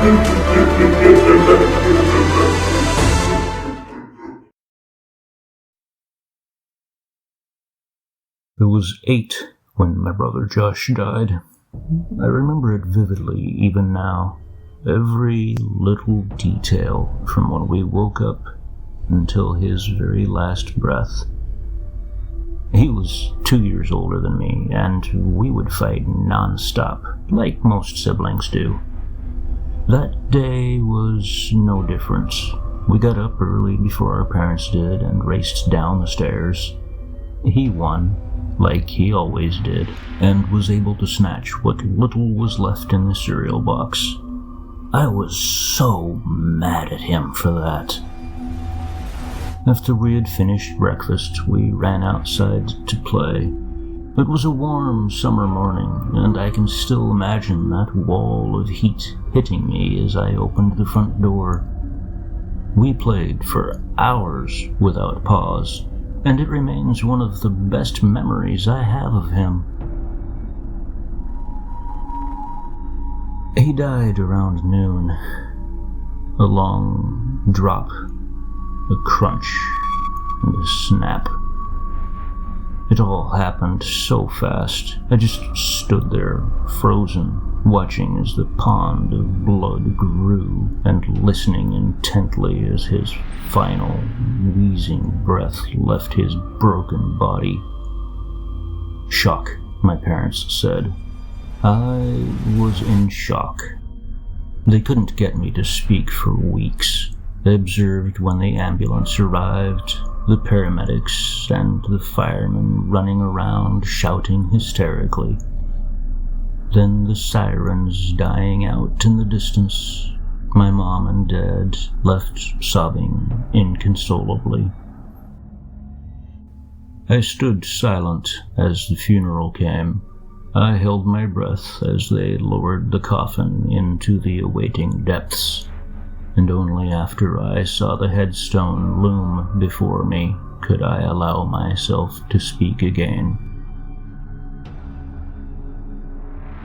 I was 8 when my brother Josh died. I remember it vividly even now. Every little detail from when we woke up until his very last breath. He was 2 years older than me, and we would fight non-stop, like most siblings do. That day was no different. We got up early before our parents did and raced down the stairs. He won, like he always did, and was able to snatch what little was left in the cereal box. I was so mad at him for that. After we had finished breakfast, we ran outside to play. It was a warm summer morning, and I can still imagine that wall of heat hitting me as I opened the front door. We played for hours without pause, and it remains one of the best memories I have of him. He died around noon. A long drop, a crunch, and a snap. It all happened so fast. I just stood there, frozen, watching as the pond of blood grew and listening intently as his final, wheezing breath left his broken body. Shock, my parents said. I was in shock. They couldn't get me to speak for weeks. They observed when the ambulance arrived, the paramedics and the firemen running around shouting hysterically. Then the sirens dying out in the distance. My mom and dad left sobbing inconsolably. I stood silent as the funeral came. I held my breath as they lowered the coffin into the awaiting depths, and only after I saw the headstone loom before me could I allow myself to speak again.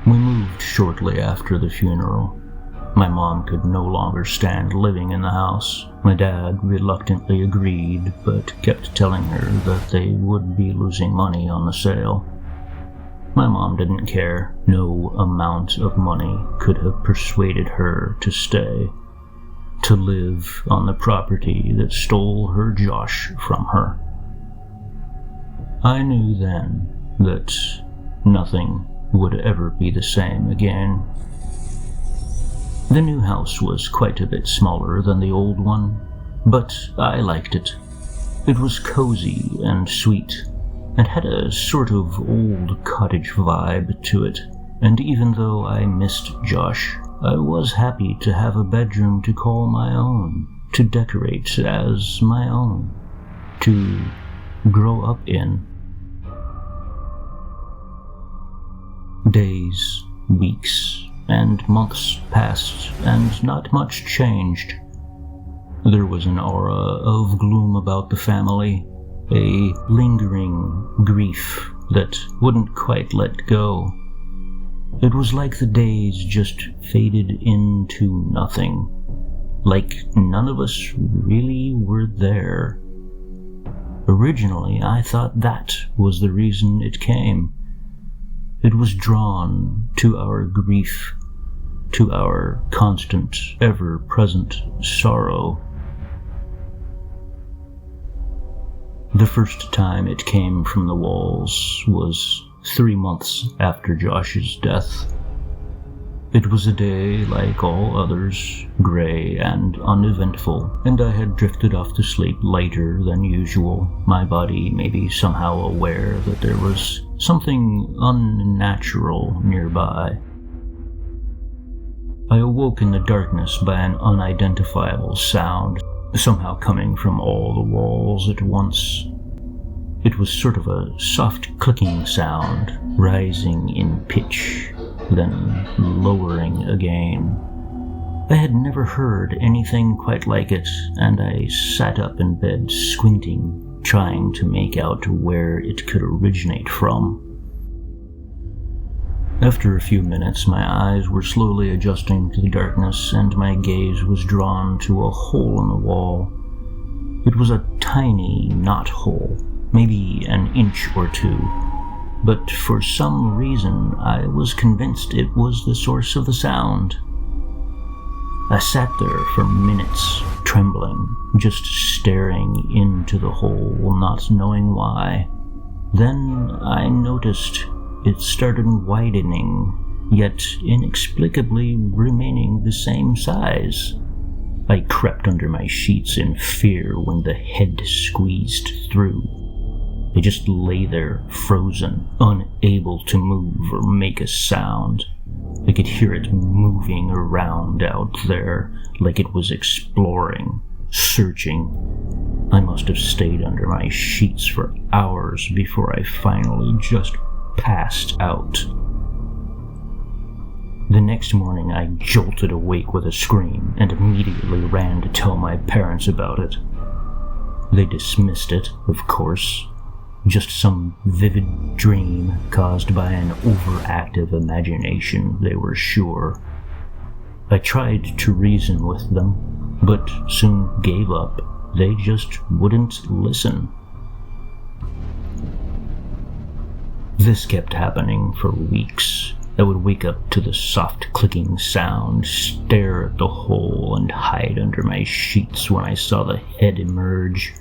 We moved shortly after the funeral. My mom could no longer stand living in the house. My dad reluctantly agreed, but kept telling her that they would be losing money on the sale. My mom didn't care. No amount of money could have persuaded her to stay, to live on the property that stole her Josh from her. I knew then that nothing would ever be the same again. The new house was quite a bit smaller than the old one, but I liked it. It was cozy and sweet, and had a sort of old cottage vibe to it, and even though I missed Josh, I was happy to have a bedroom to call my own, to decorate as my own, to grow up in. Days, weeks, and months passed, and not much changed. There was an aura of gloom about the family, a lingering grief that wouldn't quite let go. It was like the days just faded into nothing, like none of us really were there. Originally, I thought that was the reason it came. It was drawn to our grief, to our constant, ever-present sorrow. The first time it came from the walls was 3 months after Josh's death. It was a day like all others, gray and uneventful, and I had drifted off to sleep later than usual, my body maybe somehow aware that there was something unnatural nearby. I awoke in the darkness by an unidentifiable sound, somehow coming from all the walls at once. It was sort of a soft clicking sound, rising in pitch, then lowering again. I had never heard anything quite like it, and I sat up in bed squinting, trying to make out where it could originate from. After a few minutes, my eyes were slowly adjusting to the darkness, and my gaze was drawn to a hole in the wall. It was a tiny knot hole, maybe an inch or two, but for some reason I was convinced it was the source of the sound. I sat there for minutes, trembling, just staring into the hole, not knowing why. Then I noticed it started widening, yet inexplicably remaining the same size. I crept under my sheets in fear when the head squeezed through. I just lay there, frozen, unable to move or make a sound. I could hear it moving around out there, like it was exploring, searching. I must have stayed under my sheets for hours before I finally just passed out. The next morning, I jolted awake with a scream and immediately ran to tell my parents about it. They dismissed it, of course. Just some vivid dream caused by an overactive imagination, they were sure. I tried to reason with them, but soon gave up. They just wouldn't listen. This kept happening for weeks. I would wake up to the soft clicking sound, stare at the hole, and hide under my sheets when I saw the head emerge.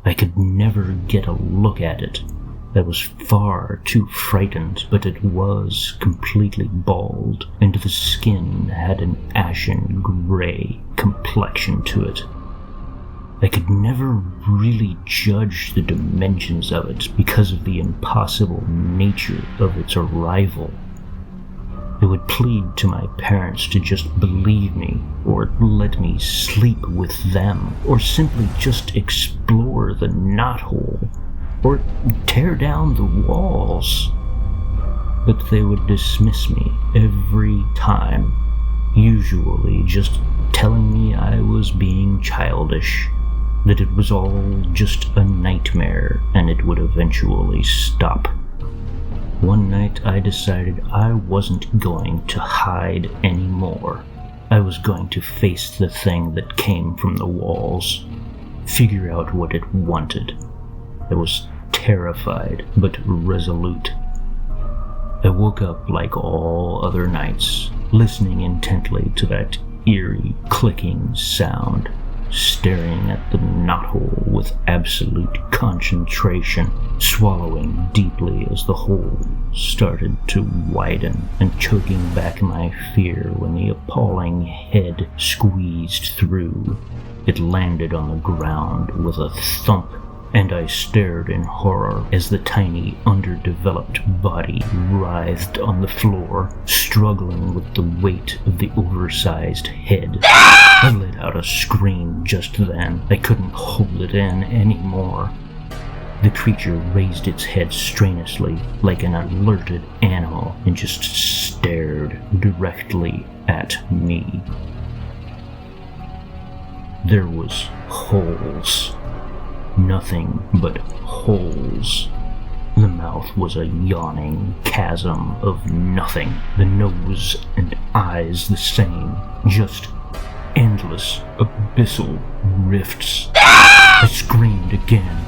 I could never get a look at it. I was far too frightened, but it was completely bald, and the skin had an ashen gray complexion to it. I could never really judge the dimensions of it because of the impossible nature of its arrival. I would plead to my parents to just believe me, or let me sleep with them, or simply just explore the knothole, or tear down the walls. But they would dismiss me every time, usually just telling me I was being childish, that it was all just a nightmare and it would eventually stop. One night I decided I wasn't going to hide anymore. I was going to face the thing that came from the walls, figure out what it wanted. I was terrified but resolute. I woke up like all other nights, listening intently to that eerie clicking sound, staring at the knothole with absolute concentration, swallowing deeply as the hole started to widen, and choking back my fear when the appalling head squeezed through. It landed on the ground with a thump, and I stared in horror as the tiny, underdeveloped body writhed on the floor, struggling with the weight of the oversized head. I let out a scream just then. I couldn't hold it in anymore. The creature raised its head strenuously, like an alerted animal, and just stared directly at me. There was holes. Nothing but holes. The mouth was a yawning chasm of nothing. The nose and eyes the same, just endless, abyssal rifts. I screamed again,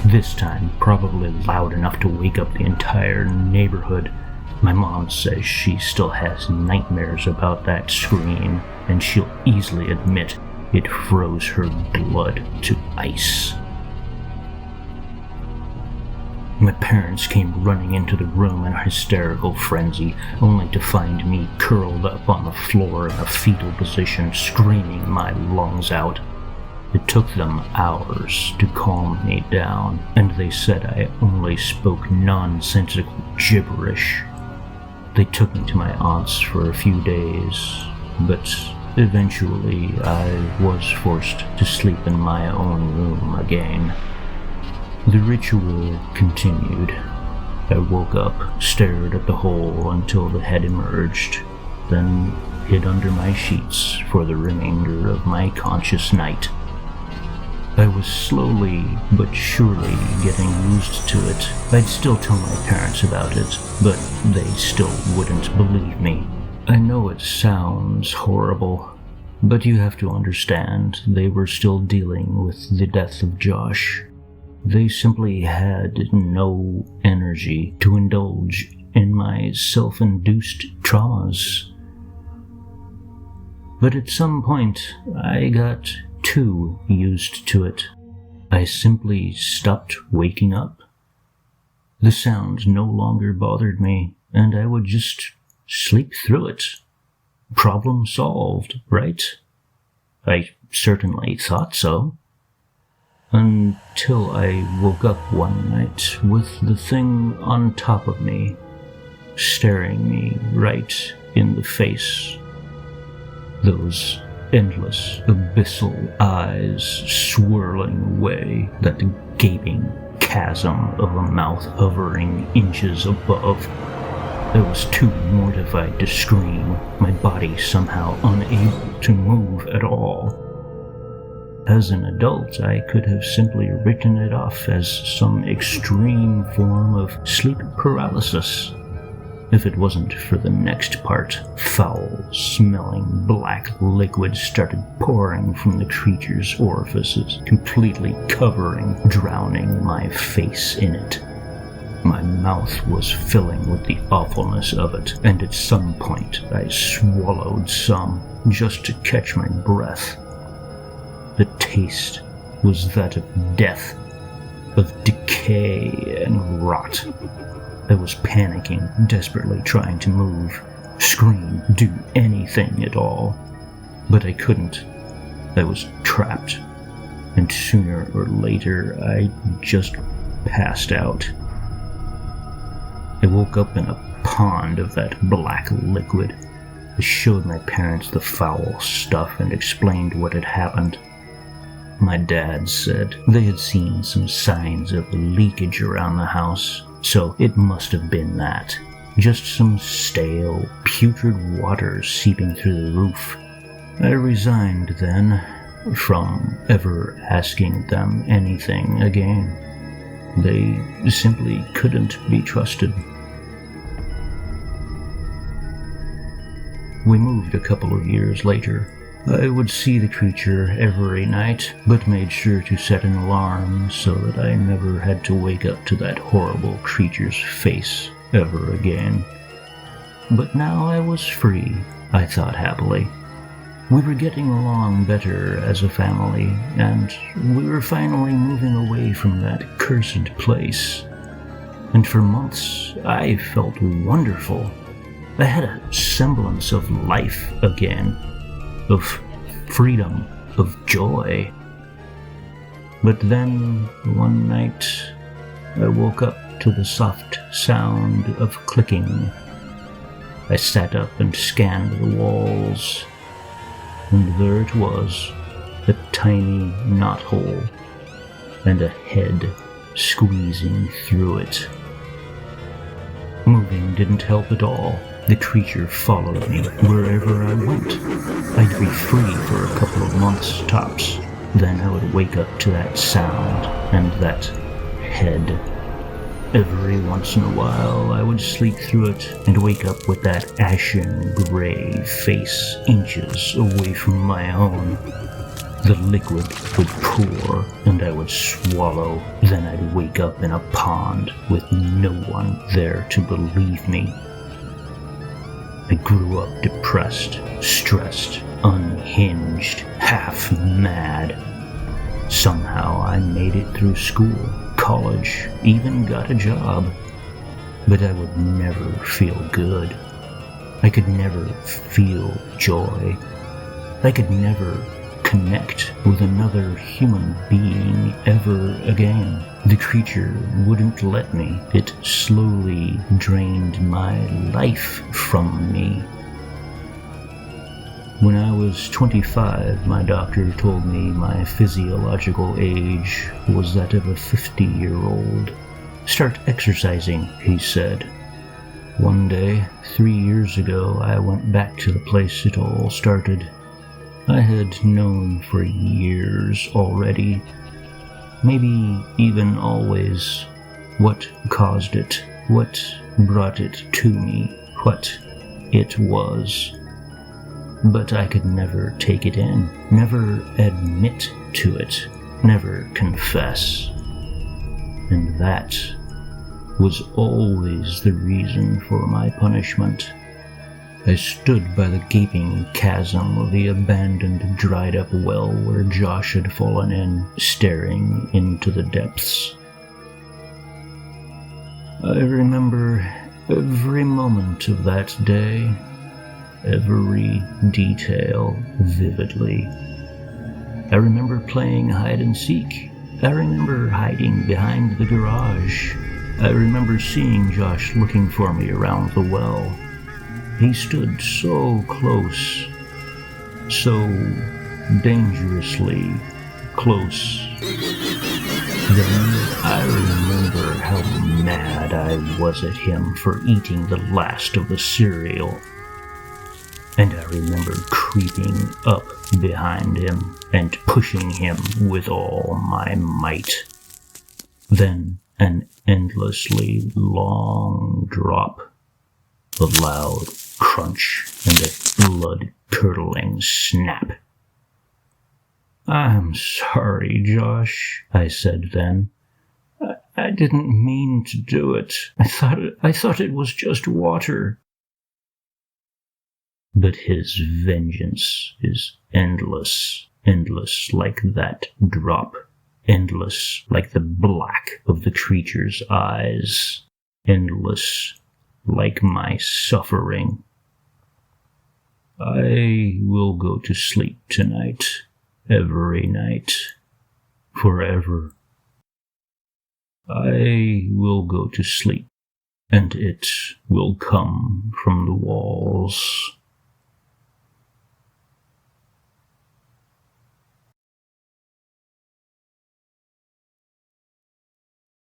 this time probably loud enough to wake up the entire neighborhood. My mom says she still has nightmares about that scream, and she'll easily admit it froze her blood to ice. My parents came running into the room in a hysterical frenzy, only to find me curled up on the floor in a fetal position, screaming my lungs out. It took them hours to calm me down, and they said I only spoke nonsensical gibberish. They took me to my aunt's for a few days, but eventually I was forced to sleep in my own room again. The ritual continued. I woke up, stared at the hole until the head emerged, then hid under my sheets for the remainder of my conscious night. I was slowly but surely getting used to it. I'd still tell my parents about it, but they still wouldn't believe me. I know it sounds horrible, but you have to understand they were still dealing with the death of Josh. They simply had no energy to indulge in my self-induced traumas. But at some point, I got too used to it. I simply stopped waking up. The sound no longer bothered me, and I would just sleep through it. Problem solved, right? I certainly thought so. Until I woke up one night with the thing on top of me, staring me right in the face. Those endless, abyssal eyes swirling away, that gaping chasm of a mouth hovering inches above. I was too mortified to scream, my body somehow unable to move at all. As an adult, I could have simply written it off as some extreme form of sleep paralysis, if it wasn't for the next part. Foul-smelling black liquid started pouring from the creature's orifices, completely drowning my face in it. My mouth was filling with the awfulness of it, and at some point I swallowed some, just to catch my breath. The taste was that of death, of decay and rot. I was panicking, desperately trying to move, scream, do anything at all. But I couldn't. I was trapped, and sooner or later I just passed out. I woke up in a pond of that black liquid. I showed my parents the foul stuff and explained what had happened. My dad said they had seen some signs of leakage around the house, so it must have been that. Just some stale, putrid water seeping through the roof. I resigned then from ever asking them anything again. They simply couldn't be trusted. We moved a couple of years later. I would see the creature every night, but made sure to set an alarm so that I never had to wake up to that horrible creature's face ever again. But now I was free, I thought happily. We were getting along better as a family, and we were finally moving away from that cursed place. And for months, I felt wonderful. I had a semblance of life again. Of freedom, of joy. But then, one night, I woke up to the soft sound of clicking. I sat up and scanned the walls, and there it was, a tiny knothole, and a head squeezing through it. Moving didn't help at all. The creature followed me wherever I went. I'd be free for a couple of months tops. Then I would wake up to that sound and that head. Every once in a while I would sleep through it and wake up with that ashen gray face inches away from my own. The liquid would pour and I would swallow. Then I'd wake up in a pond with no one there to believe me. I grew up depressed, stressed, unhinged, half mad. Somehow I made it through school, college, even got a job. But I would never feel good. I could never feel joy. I could never connect with another human being ever again. The creature wouldn't let me. It slowly drained my life from me. When I was 25, my doctor told me my physiological age was that of a 50-year-old. Start exercising, he said. One day, 3 years ago, I went back to the place it all started. I had known for years already maybe even always, what caused it, what brought it to me, what it was. But I could never take it in, never admit to it, never confess. And that was always the reason for my punishment. I stood by the gaping chasm of the abandoned, dried-up well where Josh had fallen in, staring into the depths. I remember every moment of that day, every detail vividly. I remember playing hide-and-seek. I remember hiding behind the garage. I remember seeing Josh looking for me around the well. He stood so close, so dangerously close. Then I remember how mad I was at him for eating the last of the cereal. And I remember creeping up behind him and pushing him with all my might. Then an endlessly long drop, a loud crunch, and a blood-curdling snap. "I'm sorry, Josh," I said then. I didn't mean to do it. I thought it was just water." But his vengeance is endless, endless like that drop, endless like the black of the creature's eyes, endless like my suffering. I will go to sleep tonight, every night, forever. I will go to sleep, and it will come from the walls.